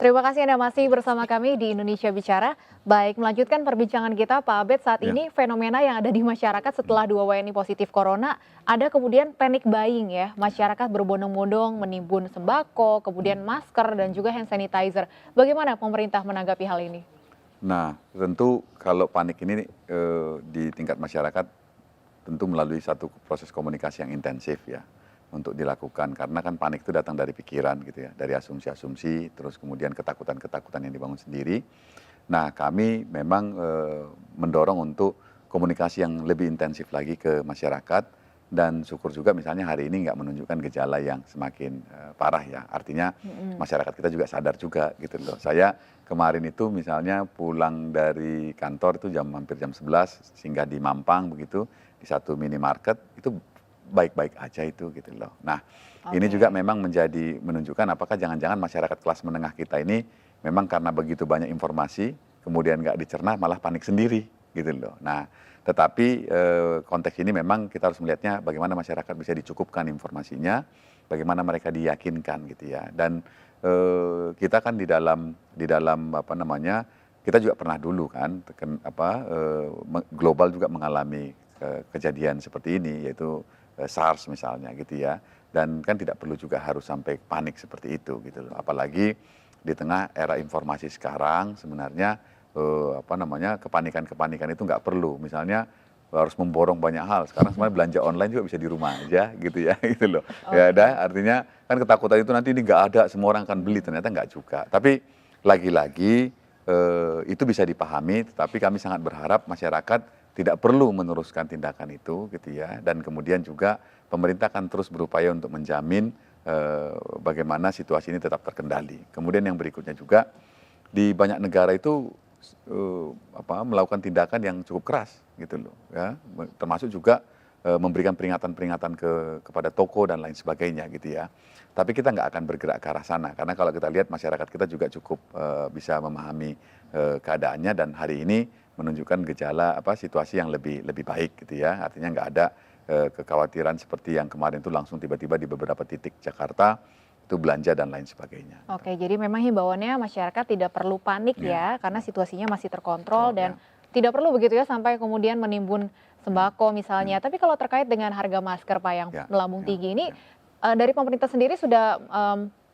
Terima kasih Anda masih bersama kami di Indonesia Bicara. Baik, melanjutkan perbincangan kita, Pak Abed, saat Ya, ini fenomena yang ada di masyarakat setelah 2 WNI positif corona, ada kemudian panic buying ya. Masyarakat berbondong-bondong menimbun sembako, kemudian masker, dan juga hand sanitizer. Bagaimana pemerintah menanggapi hal ini? nah tentu kalau panik ini di tingkat masyarakat tentu melalui satu proses komunikasi yang intensif ya untuk dilakukan karena kan panik itu datang dari pikiran gitu ya, dari asumsi-asumsi, terus kemudian ketakutan-ketakutan yang dibangun sendiri. Nah kami memang mendorong untuk komunikasi yang lebih intensif lagi ke masyarakat dan syukur juga misalnya hari ini nggak menunjukkan gejala yang semakin parah ya. Artinya Mm-mm. masyarakat kita juga sadar juga gitu loh. Saya kemarin itu misalnya pulang dari kantor itu hampir jam 11 singgah di Mampang begitu di satu minimarket itu baik-baik aja itu gitu loh. Nah, ini juga Oke. memang menunjukkan apakah jangan-jangan masyarakat kelas menengah kita ini memang karena begitu banyak informasi kemudian nggak dicerna malah panik sendiri gitu loh. Nah, tetapi konteks ini memang kita harus melihatnya bagaimana masyarakat bisa dicukupkan informasinya, bagaimana mereka diyakinkan gitu ya. Dan kita kan di dalam apa namanya, kita juga pernah dulu kan global juga mengalami kejadian seperti ini yaitu SARS misalnya gitu ya. Dan kan tidak perlu juga harus sampai panik seperti itu gitu loh. Apalagi di tengah era informasi sekarang sebenarnya apa namanya, kepanikan-kepanikan itu nggak perlu. Misalnya harus memborong banyak hal. Sekarang sebenarnya belanja online juga bisa di rumah aja gitu ya, gitu loh. Ya Oke. ada, artinya kan ketakutan itu nanti ini nggak ada, semua orang akan beli, ternyata nggak juga. Tapi lagi-lagi itu bisa dipahami, tetapi kami sangat berharap masyarakat tidak perlu meneruskan tindakan itu gitu ya. Dan kemudian juga pemerintah akan terus berupaya untuk menjamin bagaimana situasi ini tetap terkendali. Kemudian yang berikutnya juga di banyak negara itu melakukan tindakan yang cukup keras gitu loh ya, termasuk juga memberikan peringatan-peringatan kepada toko dan lain sebagainya gitu ya. Tapi kita nggak akan bergerak ke arah sana karena kalau kita lihat masyarakat kita juga cukup bisa memahami keadaannya dan hari ini menunjukkan gejala situasi yang lebih lebih baik gitu ya. Artinya nggak ada kekhawatiran seperti yang kemarin itu langsung tiba-tiba di beberapa titik Jakarta itu belanja dan lain sebagainya gitu. Oke, jadi memang himbauannya masyarakat tidak perlu panik Ya, ya, karena ya, situasinya masih terkontrol betul dan ya. tidak perlu begitu ya sampai kemudian menimbun Hmm, sembako hmm, misalnya. Tapi kalau terkait dengan harga masker Pak yang ya, melambung ya, tinggi ini, ya. dari pemerintah sendiri sudah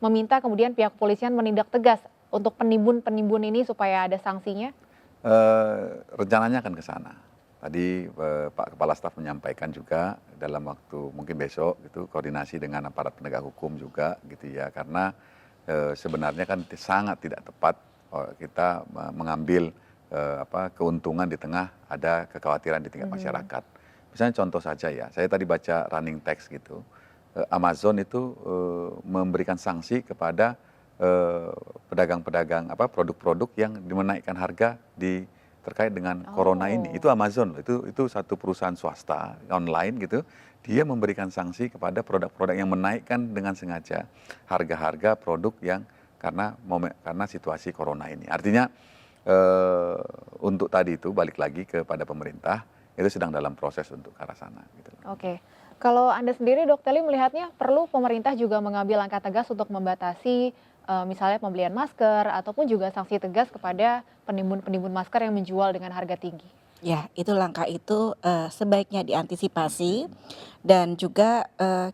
meminta kemudian pihak kepolisian menindak tegas untuk penimbun-penimbun ini supaya ada sanksinya? Rencananya akan ke sana. Tadi Pak Kepala Staf menyampaikan juga dalam waktu mungkin besok gitu koordinasi dengan aparat penegak hukum juga gitu ya karena sebenarnya kan sangat tidak tepat kita mengambil keuntungan di tengah ada kekhawatiran di tingkat Mhm. masyarakat. Misalnya contoh saja ya, saya tadi baca running text gitu, Amazon itu memberikan sanksi kepada eh, pedagang-pedagang produk-produk yang menaikkan harga terkait dengan corona ini. Itu Oh. Amazon loh, itu satu perusahaan swasta online gitu. Dia memberikan sanksi kepada produk-produk yang menaikkan dengan sengaja harga-harga produk yang karena situasi corona ini. Artinya untuk tadi itu balik lagi kepada pemerintah itu sedang dalam proses untuk ke arah sana gitu. Oke. Kalau Anda sendiri, Dr. Lee melihatnya perlu pemerintah juga mengambil langkah tegas untuk membatasi misalnya pembelian masker ataupun juga sanksi tegas kepada penimbun-penimbun masker yang menjual dengan harga tinggi. Ya, itu langkah itu, sebaiknya diantisipasi dan juga,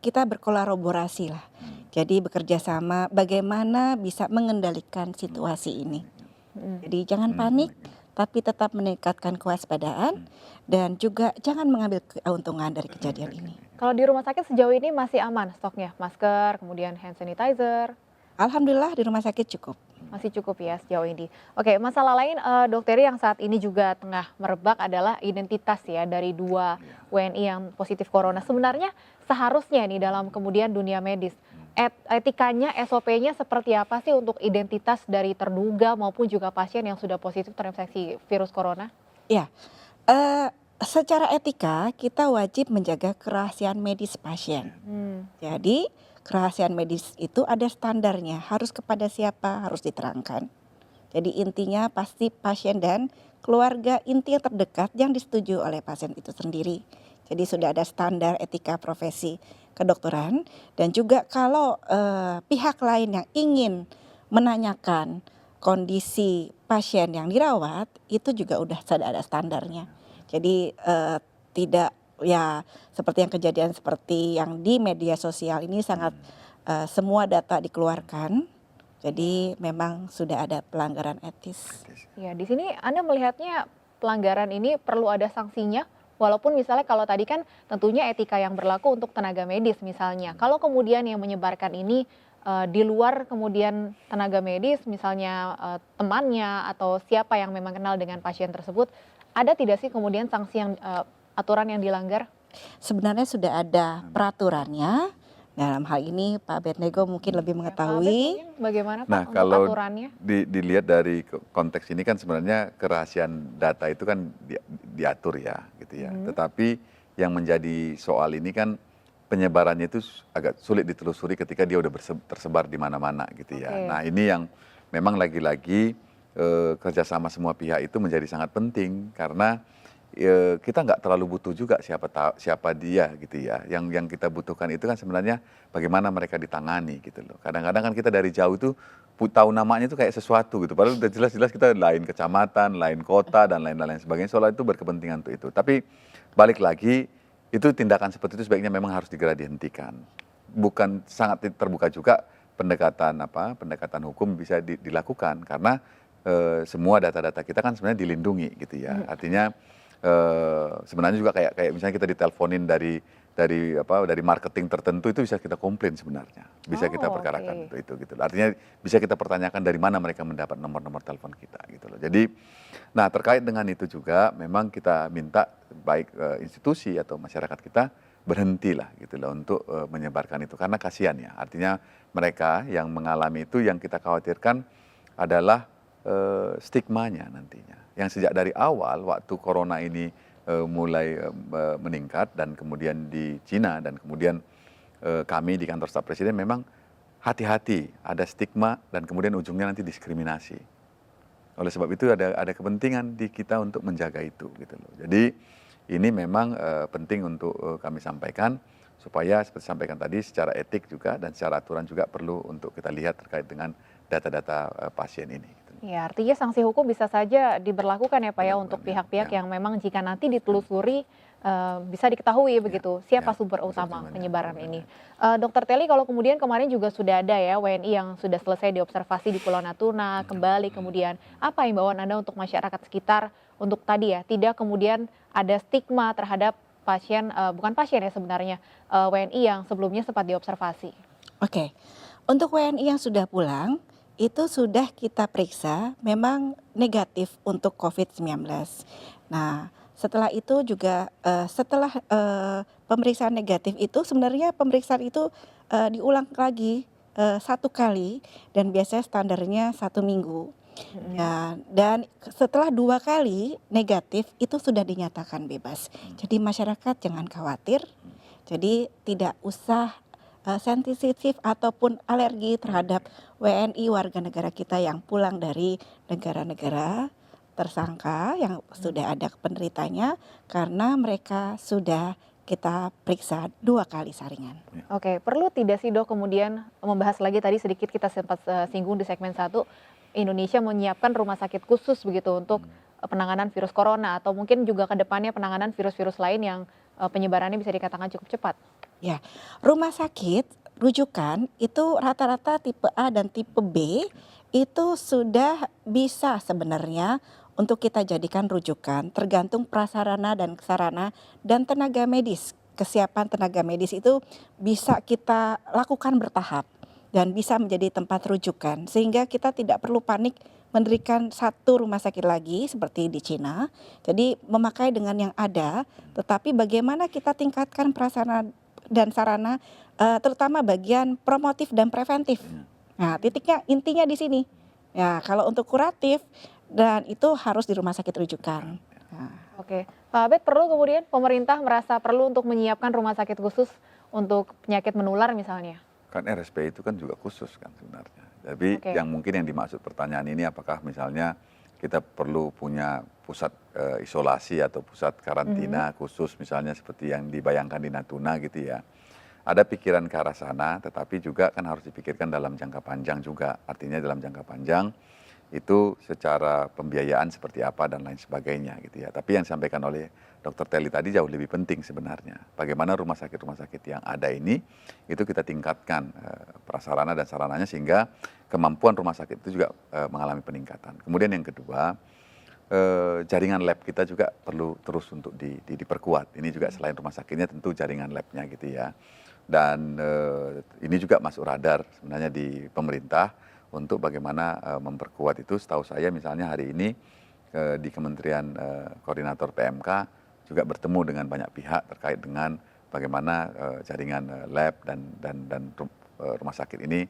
kita berkolaborasi lah. Hmm. Jadi bekerja sama bagaimana bisa mengendalikan situasi ini. Mhm. Jadi jangan panik, tapi tetap meningkatkan kewaspadaan dan juga jangan mengambil keuntungan dari kejadian ini. Kalau di rumah sakit sejauh ini masih aman stoknya? Masker, kemudian hand sanitizer, Alhamdulillah di rumah sakit cukup. masih cukup ya sejauh ini. Oke, masalah lain dokter yang saat ini juga tengah merebak adalah identitas ya dari 2 WNI yang positif corona. Sebenarnya seharusnya nih dalam kemudian dunia medis, etikanya, SOP-nya seperti apa sih untuk identitas dari terduga maupun juga pasien yang sudah positif terinfeksi virus corona? Ya, secara etika kita wajib menjaga kerahasiaan medis pasien. Hmm. Jadi, kerahasiaan medis itu ada standarnya, harus kepada siapa, harus diterangkan. Jadi intinya pasti pasien dan keluarga inti yang terdekat yang disetujui oleh pasien itu sendiri. Jadi sudah ada standar etika profesi kedokteran dan juga kalau pihak lain yang ingin menanyakan kondisi pasien yang dirawat itu juga udah sudah ada standarnya. Jadi tidak ya seperti yang kejadian seperti yang di media sosial ini sangat semua data dikeluarkan. Jadi memang sudah ada pelanggaran etis. Ya, di sini Anda melihatnya pelanggaran ini perlu ada sanksinya, walaupun misalnya kalau tadi kan tentunya etika yang berlaku untuk tenaga medis misalnya. Kalau kemudian yang menyebarkan ini di luar kemudian tenaga medis, misalnya temannya atau siapa yang memang kenal dengan pasien tersebut, ada tidak sih kemudian sanksi yang aturan yang dilanggar? Sebenarnya sudah ada peraturannya. Dalam hal ini Pak Bernego mungkin lebih Ya, Pak Abed mengetahui. mungkin bagaimana Pak Nah, untuk kalau aturannya? dilihat dari konteks ini kan sebenarnya kerahasiaan data itu kan diatur ya, gitu ya. Tetapi yang menjadi soal ini kan penyebarannya itu agak sulit ditelusuri ketika dia udah tersebar di mana-mana, gitu ya. Oke. Nah, ini yang memang lagi-lagi kerjasama semua pihak itu menjadi sangat penting karena kita nggak terlalu butuh juga siapa dia gitu ya. Yang kita butuhkan itu kan sebenarnya bagaimana mereka ditangani gitu loh. Kadang-kadang kan kita dari jauh tuh tahu namanya itu kayak sesuatu gitu. Padahal udah jelas-jelas kita lain kecamatan, lain kota dan lain-lain sebagainya. Soalnya itu berkepentingan untuk itu. Tapi balik lagi itu tindakan seperti itu sebaiknya memang harus segera dihentikan. Bukan sangat terbuka juga pendekatan hukum bisa dilakukan karena semua data-data kita kan sebenarnya dilindungi gitu ya. Artinya sebenarnya juga kayak misalnya kita diteleponin dari marketing tertentu itu bisa kita komplain sebenarnya, bisa kita perkarakan untuk itu gitu. Artinya bisa kita pertanyakan dari mana mereka mendapat nomor-nomor telepon kita gitu loh. Jadi, nah terkait dengan itu juga memang kita minta baik institusi atau masyarakat kita berhentilah gitu loh untuk menyebarkan itu karena kasihan ya. Artinya mereka yang mengalami itu yang kita khawatirkan adalah stigmanya nantinya. Yang sejak dari awal waktu corona ini mulai meningkat dan kemudian di Cina dan kemudian kami di kantor staf presiden memang hati-hati ada stigma dan kemudian ujungnya nanti diskriminasi. Oleh sebab itu ada kepentingan di kita untuk menjaga itu gitu loh. Jadi ini memang penting untuk kami sampaikan supaya seperti sampaikan tadi secara etik juga dan secara aturan juga perlu untuk kita lihat terkait dengan data-data pasien ini. Ya, artinya sanksi hukum bisa saja diberlakukan ya Pak ya untuk pihak-pihak ya. yang memang jika nanti ditelusuri bisa diketahui begitu siapa sumber utama penyebaran ini. Dokter Teli, kalau kemudian kemarin juga sudah ada ya WNI yang sudah selesai diobservasi di Pulau Natuna, kembali kemudian apa himbauan Anda untuk masyarakat sekitar untuk tadi ya tidak kemudian ada stigma terhadap pasien, bukan pasien ya sebenarnya, WNI yang sebelumnya sempat diobservasi. Oke, untuk WNI yang sudah pulang itu sudah kita periksa memang negatif untuk COVID-19. Nah, setelah itu juga setelah pemeriksaan negatif itu sebenarnya pemeriksaan itu diulang lagi 1 kali dan biasanya standarnya 1 minggu. Ya, dan setelah 2 kali negatif itu sudah dinyatakan bebas. Jadi masyarakat jangan khawatir. Jadi tidak usah sensitif ataupun alergi terhadap WNI warga negara kita yang pulang dari negara-negara tersangka yang sudah ada penderitanya karena mereka sudah kita periksa 2 kali saringan. Oke, perlu tidak sih Dok kemudian membahas lagi tadi sedikit kita sempat singgung di segmen 1, Indonesia menyiapkan rumah sakit khusus begitu untuk penanganan virus corona atau mungkin juga ke depannya penanganan virus-virus lain yang penyebarannya bisa dikatakan cukup cepat. Ya, rumah sakit rujukan itu rata-rata tipe A dan tipe B itu sudah bisa sebenarnya untuk kita jadikan rujukan tergantung prasarana dan sarana dan tenaga medis. Kesiapan tenaga medis itu bisa kita lakukan bertahap dan bisa menjadi tempat rujukan sehingga kita tidak perlu panik mendirikan 1 rumah sakit lagi seperti di Cina. Jadi memakai dengan yang ada, tetapi bagaimana kita tingkatkan prasarana dan sarana terutama bagian promotif dan preventif. Nah, intinya di sini. Ya, kalau untuk kuratif dan itu harus di rumah sakit rujukan. Nah. Oke, Pak Abed, perlu kemudian pemerintah merasa perlu untuk menyiapkan rumah sakit khusus untuk penyakit menular misalnya? Kan RSP itu kan juga khusus kan sebenarnya. Tapi yang mungkin yang dimaksud pertanyaan ini apakah misalnya kita perlu punya pusat isolasi atau pusat karantina khusus misalnya seperti yang dibayangkan di Natuna gitu ya. ada pikiran ke arah sana, tetapi juga kan harus dipikirkan dalam jangka panjang juga. Artinya dalam jangka panjang itu secara pembiayaan seperti apa dan lain sebagainya gitu ya. Tapi yang disampaikan oleh Dr. Telly tadi jauh lebih penting sebenarnya. Bagaimana rumah sakit yang ada ini itu kita tingkatkan prasarana dan sarananya sehingga kemampuan rumah sakit itu juga mengalami peningkatan. Kemudian yang kedua, jaringan lab kita juga perlu terus untuk diperkuat. Ini juga selain rumah sakitnya tentu jaringan labnya gitu ya. Dan ini juga masuk radar sebenarnya di pemerintah untuk bagaimana memperkuat itu. Setahu saya misalnya hari ini di Kementerian Koordinator PMK juga bertemu dengan banyak pihak terkait dengan bagaimana jaringan lab dan rumah sakit ini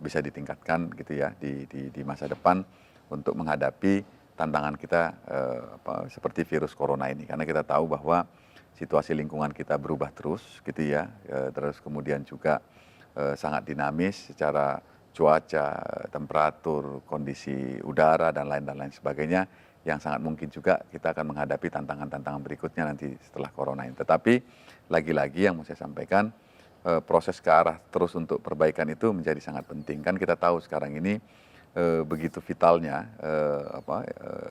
bisa ditingkatkan gitu ya di masa depan untuk menghadapi tantangan kita seperti virus corona ini. Karena kita tahu bahwa situasi lingkungan kita berubah terus gitu ya, terus kemudian juga sangat dinamis secara cuaca, temperatur, kondisi udara dan lain sebagainya yang sangat mungkin juga kita akan menghadapi tantangan-tantangan berikutnya nanti setelah corona ini. Tetapi lagi-lagi yang mau saya sampaikan, proses ke arah terus untuk perbaikan itu menjadi sangat penting. Kan kita tahu sekarang ini begitu vitalnya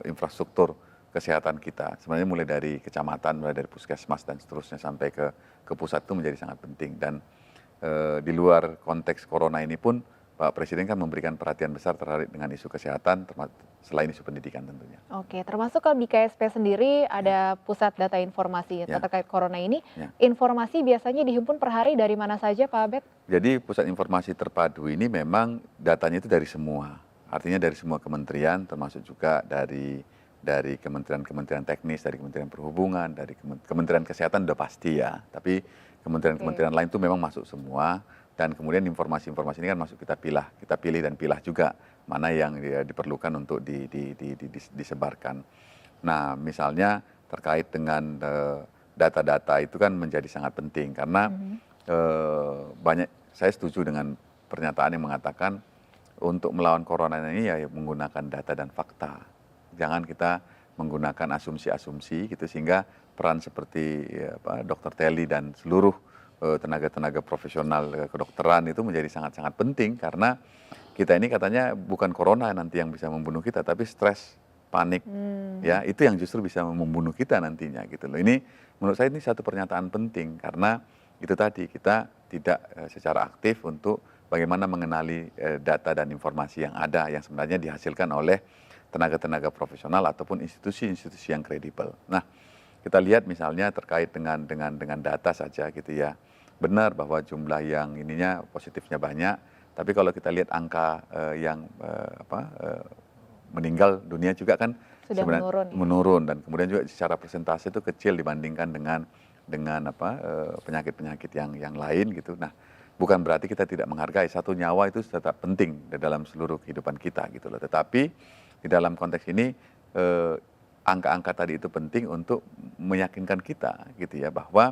infrastruktur kesehatan kita. Sebenarnya mulai dari kecamatan, mulai dari puskesmas dan seterusnya sampai ke pusat itu menjadi sangat penting. Dan di luar konteks corona ini pun Pak Presiden kan memberikan perhatian besar terkait dengan isu kesehatan, selain isu pendidikan tentunya. Oke, termasuk kalau di KSP sendiri ada pusat data informasi terkait corona ini. Informasi biasanya dihimpun per hari dari mana saja Pak Abed? Jadi pusat informasi terpadu ini memang datanya itu dari semua. Artinya dari semua kementerian, termasuk juga dari kementerian-kementerian teknis, dari Kementerian Perhubungan, dari Kementerian Kesehatan udah pasti ya. Tapi kementerian-kementerian lain itu memang masuk semua. Dan kemudian informasi-informasi ini kan masuk kita pilih dan pilah juga mana yang diperlukan untuk disebarkan. Nah misalnya terkait dengan data-data itu kan menjadi sangat penting karena saya setuju dengan pernyataan yang mengatakan untuk melawan corona ini ya menggunakan data dan fakta. Jangan kita menggunakan asumsi-asumsi gitu sehingga peran seperti Dr. Telly dan seluruh tenaga-tenaga profesional kedokteran itu menjadi sangat-sangat penting karena kita ini katanya bukan corona nanti yang bisa membunuh kita tapi stres, panik ya itu yang justru bisa membunuh kita nantinya gitu loh. Ini menurut saya ini satu pernyataan penting karena itu tadi kita tidak secara aktif untuk bagaimana mengenali data dan informasi yang ada yang sebenarnya dihasilkan oleh tenaga-tenaga profesional ataupun institusi-institusi yang kredibel. Nah, kita lihat misalnya terkait dengan data saja gitu ya. Benar bahwa jumlah yang ininya positifnya banyak, tapi kalau kita lihat angka yang meninggal dunia juga kan sudah menurun dan kemudian juga secara persentase itu kecil dibandingkan dengan penyakit-penyakit yang lain gitu. Nah, bukan berarti kita tidak menghargai satu nyawa itu tetap penting di dalam seluruh kehidupan kita gitu loh. Tetapi di dalam konteks ini angka-angka tadi itu penting untuk meyakinkan kita gitu ya bahwa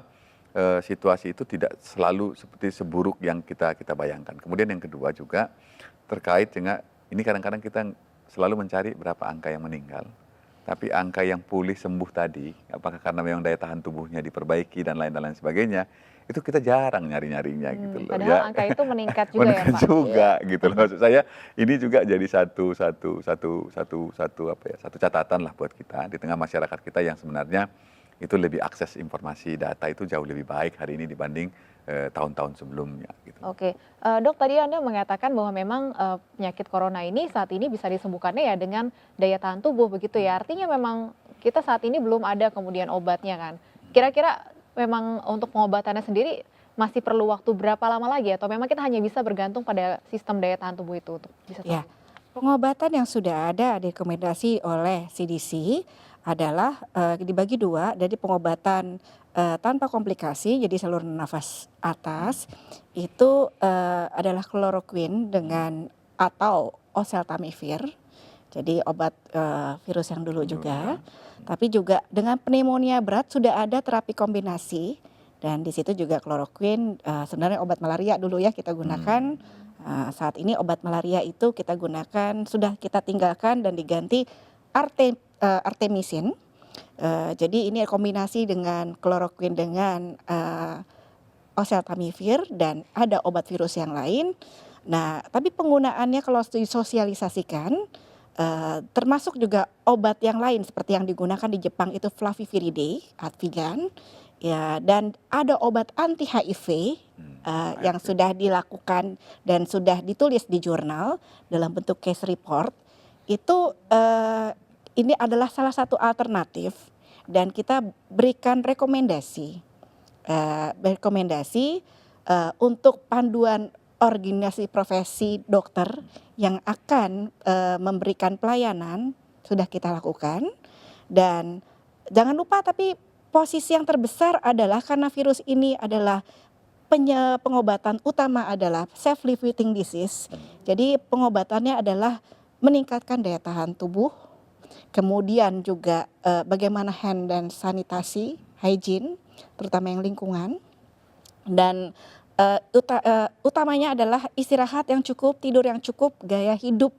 situasi itu tidak selalu seperti seburuk yang kita bayangkan. Kemudian yang kedua juga terkait dengan ini kadang-kadang kita selalu mencari berapa angka yang meninggal. Tapi angka yang pulih sembuh tadi, apakah karena memang daya tahan tubuhnya diperbaiki dan lain sebagainya, itu kita jarang nyari-nyarinya gitu loh. Padahal angka itu meningkat juga ya Pak. Juga gitu loh. Maksud saya ini juga jadi satu catatan lah buat kita di tengah masyarakat kita yang sebenarnya itu lebih akses informasi data itu jauh lebih baik hari ini dibanding tahun-tahun sebelumnya. Gitu. Oke, Dok tadi Anda mengatakan bahwa memang penyakit corona ini saat ini bisa disembuhkannya ya dengan daya tahan tubuh begitu ya. Artinya memang kita saat ini belum ada kemudian obatnya kan. Kira-kira memang untuk pengobatannya sendiri masih perlu waktu berapa lama lagi atau memang kita hanya bisa bergantung pada sistem daya tahan tubuh itu untuk bisa sembuh? Ya, pengobatan yang sudah ada direkomendasi oleh CDC adalah dibagi dua, dari pengobatan tanpa komplikasi, jadi saluran nafas atas itu adalah kloroquine dengan atau oseltamivir, jadi obat virus yang dulu juga, tapi juga dengan pneumonia berat sudah ada terapi kombinasi dan di situ juga kloroquine sebenarnya obat malaria dulu ya kita gunakan. Saat ini obat malaria itu kita gunakan sudah kita tinggalkan dan diganti artemisin. Jadi ini kombinasi dengan kloroquine dengan oseltamivir dan ada obat virus yang lain. Nah, tapi penggunaannya kalau disosialisasikan, termasuk juga obat yang lain seperti yang digunakan di Jepang itu Flaviviridae, Advigan, ya, dan ada obat anti HIV yang sudah dilakukan dan sudah ditulis di jurnal dalam bentuk case report. Itu ini adalah salah satu alternatif dan kita berikan rekomendasi untuk panduan organisasi profesi dokter yang akan memberikan pelayanan sudah kita lakukan. Dan jangan lupa tapi posisi yang terbesar adalah karena virus ini adalah pengobatan utama adalah self limiting disease. Jadi pengobatannya adalah meningkatkan daya tahan tubuh, kemudian juga bagaimana hand dan sanitasi, hygiene, terutama yang lingkungan, dan utamanya adalah istirahat yang cukup, tidur yang cukup, gaya hidup,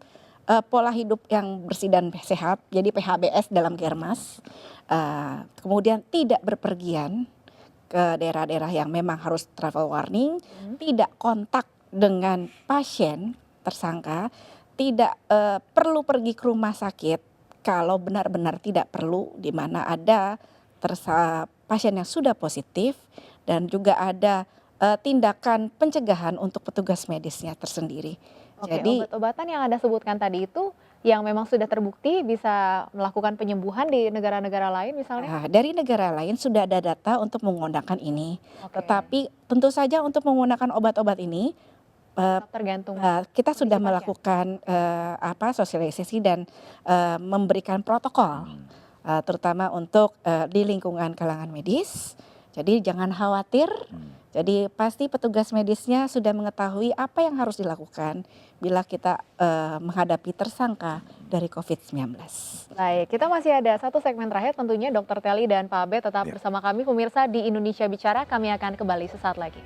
pola hidup yang bersih dan sehat, jadi PHBS dalam Germas. Kemudian tidak berpergian ke daerah-daerah yang memang harus travel warning, tidak kontak dengan pasien tersangka, tidak perlu pergi ke rumah sakit kalau benar-benar tidak perlu, di mana ada pasien yang sudah positif, dan juga ada tindakan pencegahan untuk petugas medisnya tersendiri. Oke, Jadi obat-obatan yang Anda sebutkan tadi itu yang memang sudah terbukti bisa melakukan penyembuhan di negara-negara lain misalnya? dari negara lain sudah ada data untuk menggunakan ini. Oke. Tetapi tentu saja untuk menggunakan obat-obat ini Tetap tergantung kita sudah kondisi melakukan sosialisasi dan memberikan protokol, terutama untuk di lingkungan kalangan medis. Jadi jangan khawatir. Jadi pasti petugas medisnya sudah mengetahui apa yang harus dilakukan bila kita menghadapi tersangka dari COVID-19. Baik, kita masih ada satu segmen terakhir tentunya Dr. Telly dan Pak Abed tetap Ya. bersama kami pemirsa di Indonesia Bicara. Kami akan kembali sesaat lagi.